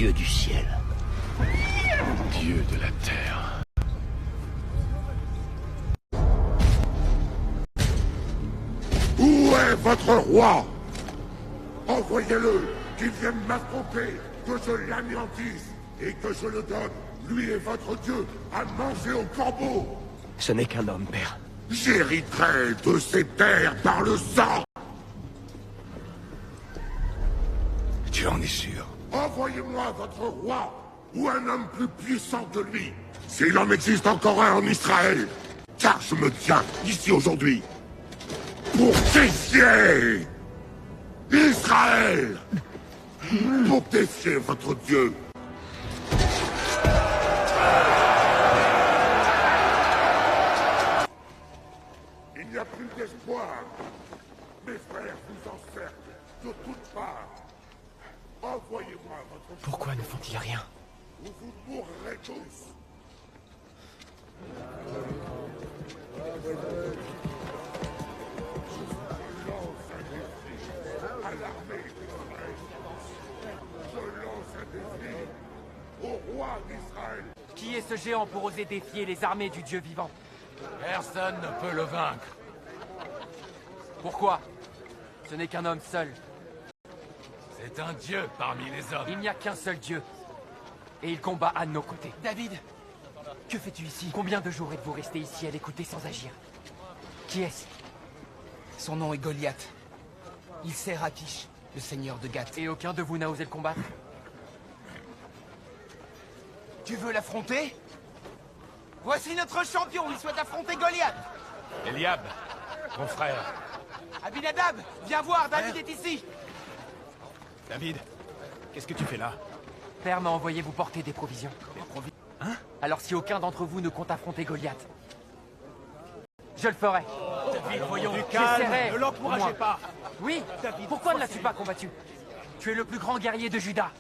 Dieu du ciel. Dieu de la terre. Où est votre roi? Envoyez-le, qu'il vienne m'affronter, que je l'anéantisse, et que je le donne, lui et votre Dieu, à manger au corbeau. Ce n'est qu'un homme, père. J'hériterai de ces terres par le sang. Tu en es sûr? Envoyez-moi votre roi, ou un homme plus puissant que lui, s'il en existe encore un en Israël, car je me tiens ici aujourd'hui pour défier Israël, pour défier votre Dieu. Il n'y a plus d'espoir. Mes frères vous encerclent de toutes parts. Envoyez-moi votre... Pourquoi ne font-ils rien? ou vous mourrez tous. Je lance un défi à l'armée d'Israël. Je lance un défi au roi d'Israël. Qui est ce géant pour oser défier les armées du Dieu vivant? Personne ne peut le vaincre. Pourquoi? Ce n'est qu'un homme seul. C'est un dieu parmi les hommes. Il n'y a qu'un seul Dieu. Et il combat à nos côtés. David, que fais-tu ici? Combien de jours êtes-vous resté ici à l'écouter sans agir? Qui est-ce? Son nom est Goliath. Il sert Akish, le seigneur de Gath. Et aucun de vous n'a osé le combattre? Tu veux l'affronter? Voici notre champion, il souhaite affronter Goliath. Eliab, ton frère. Abinadab, viens voir, David est ici. David, qu'est-ce que tu fais là? Père m'a envoyé vous porter des provisions. Des provisions? Hein? Alors si aucun d'entre vous ne compte affronter Goliath, je le ferai. David, voyons. J'essaierai, Ne l'encouragez au moins. pas. Oui, David, pourquoi ne l'as-tu pas combattu? Tu es le plus grand guerrier de Juda.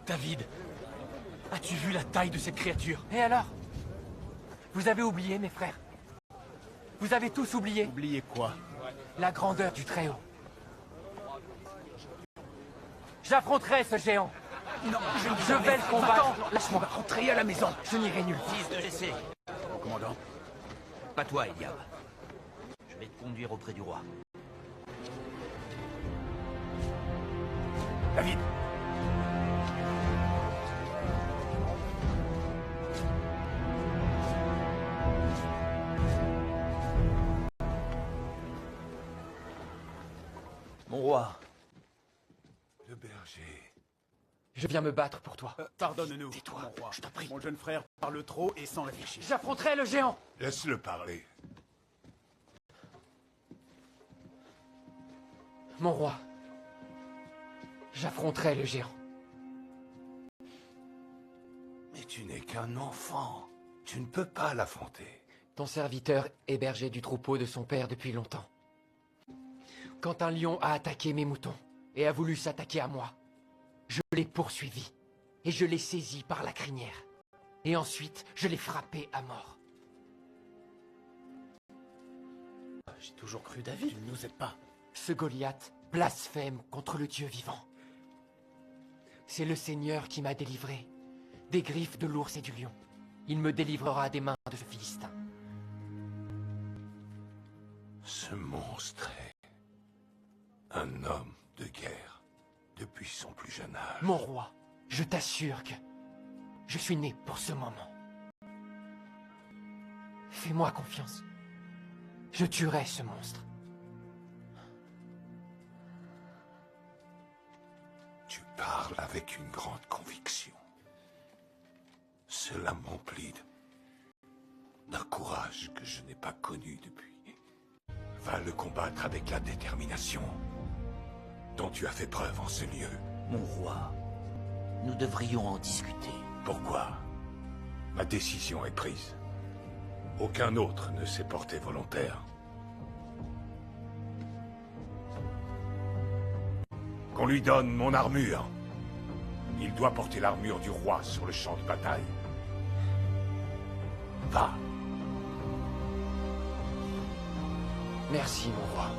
David, as-tu vu la taille de cette créature? Et alors? Vous avez oublié, mes frères? Vous avez tous oublié Oubliez quoi? la grandeur du Très-Haut. J'affronterai ce géant. Non, Je vais le combattre. Lâche-moi rentrer à la maison. Je n'irai nulle. Fils de Jessé, Mon commandant. pas toi, Eliab. Je vais te conduire auprès du roi. David. Mon roi, Le berger. Je viens me battre pour toi. Pardonne-nous. tais-toi, mon roi. je t'en prie. Mon jeune frère parle trop et sans réfléchir. J'affronterai le géant. Laisse-le parler. Mon roi. J'affronterai le géant. Mais tu n'es qu'un enfant. Tu ne peux pas l'affronter. Ton serviteur est berger du troupeau de son père depuis longtemps. Quand un lion a attaqué mes moutons et a voulu s'attaquer à moi, je l'ai poursuivi et je l'ai saisi par la crinière. Et ensuite, je l'ai frappé à mort. J'ai toujours cru David. Tu ne nous aides pas. Ce Goliath blasphème contre le Dieu vivant. C'est le Seigneur qui m'a délivré des griffes de l'ours et du lion. Il me délivrera des mains de ce Philistin. Ce monstre est un homme de guerre depuis son plus jeune âge. Mon roi, je t'assure que je suis né pour ce moment. Fais-moi confiance. Je tuerai ce monstre. Tu parles avec une grande conviction. Cela m'emplit d'un courage que je n'ai pas connu depuis. Va le combattre avec la détermination dont tu as fait preuve en ce lieu. Mon roi, nous devrions en discuter. Pourquoi? Ma décision est prise. Aucun autre ne s'est porté volontaire. Qu'on lui donne mon armure. Il doit porter l'armure du roi sur le champ de bataille. Va. Merci, mon roi.